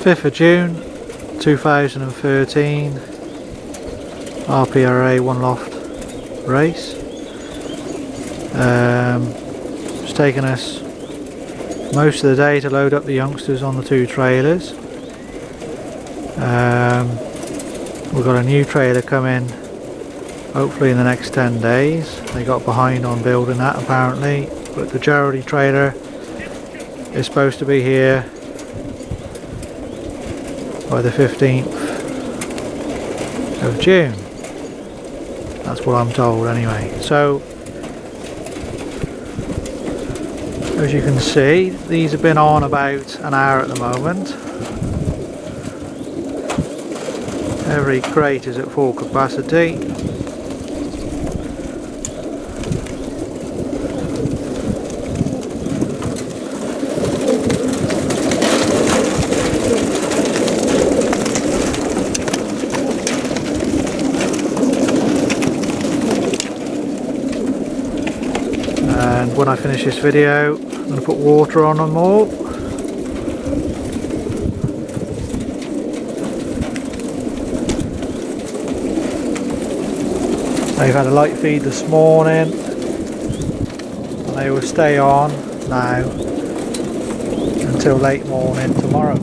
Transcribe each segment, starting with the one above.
5th of June 2013, RPRA one loft race. It's taken us most of the day to load up the youngsters on the 2 trailers. We've got a new trailer coming hopefully in the next 10 days. They got behind on building that apparently, but the Geraldine trailer is supposed to be here by the 15th of June. That's what I'm told anyway. So as you can see, these have been on about an hour at the moment. Every crate is at full capacity. And when I finish this video, I'm going to put water on them all. They've had a light feed this morning and they will stay on now until late morning tomorrow.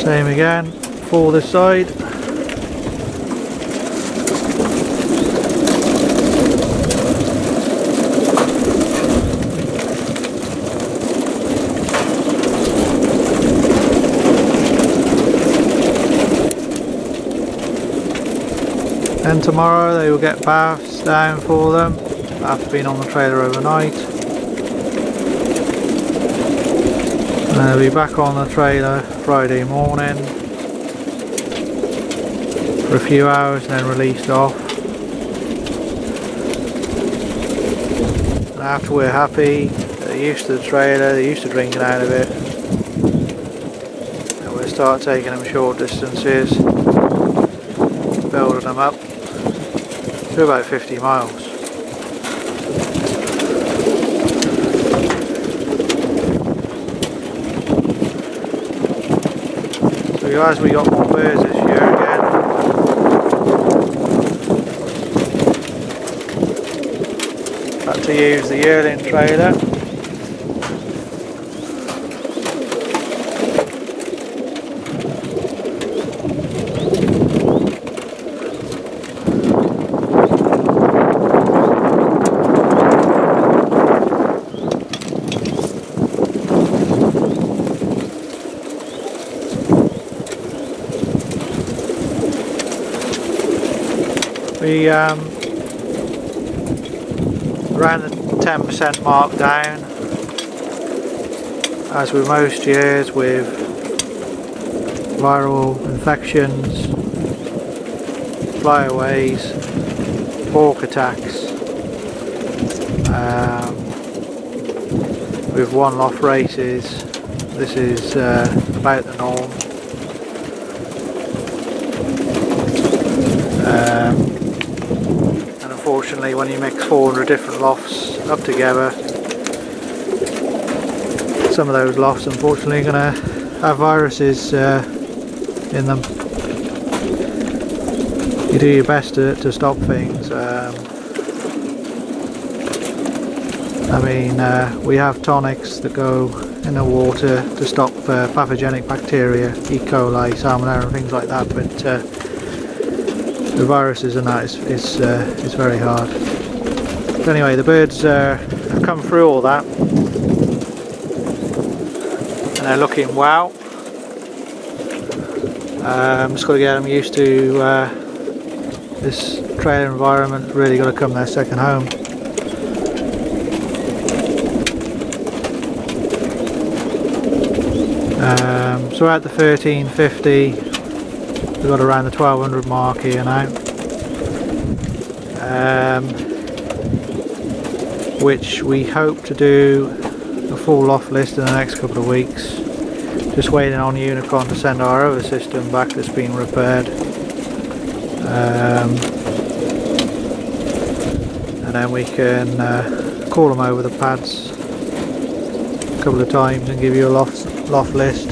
Same again for this side. And tomorrow they will get baths down for them after being on the trailer overnight. And they'll be back on the trailer Friday morning for a few hours and then released off. And after we're happy, they're used to the trailer, they're used to drinking out of it, and we'll start taking them short distances, building them up to about 50 miles. So guys, we got more birds this year again. Had to use the yearling trailer. We around the 10% mark down, as with most years with viral infections, flyaways, hawk attacks. With one loft races, this is about the norm. Unfortunately, when you mix 400 different lofts up together, some of those lofts unfortunately are going to have viruses in them. You do your best to stop things. I mean, we have tonics that go in the water to stop pathogenic bacteria, E. coli, salmonella and things like that, but the viruses and that is very hard. But anyway, the birds have come through all that and they're looking well. Just got to get them used to this trailer environment. Really got to come their second home. So we're at the 1350. We've got around the 1200 mark here now, which we hope to do a full loft list in the next couple of weeks. Just waiting on Unicorn to send our other system back that's been repaired. and then we can call them over the pads a couple of times and give you a loft list.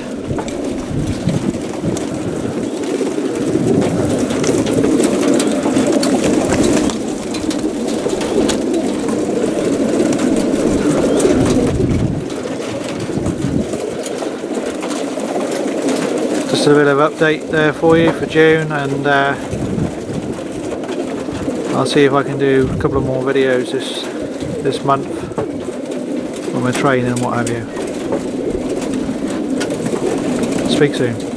Just a bit of update there for you for June, and I'll see if I can do a couple of more videos this month on my training and what have you. Speak soon.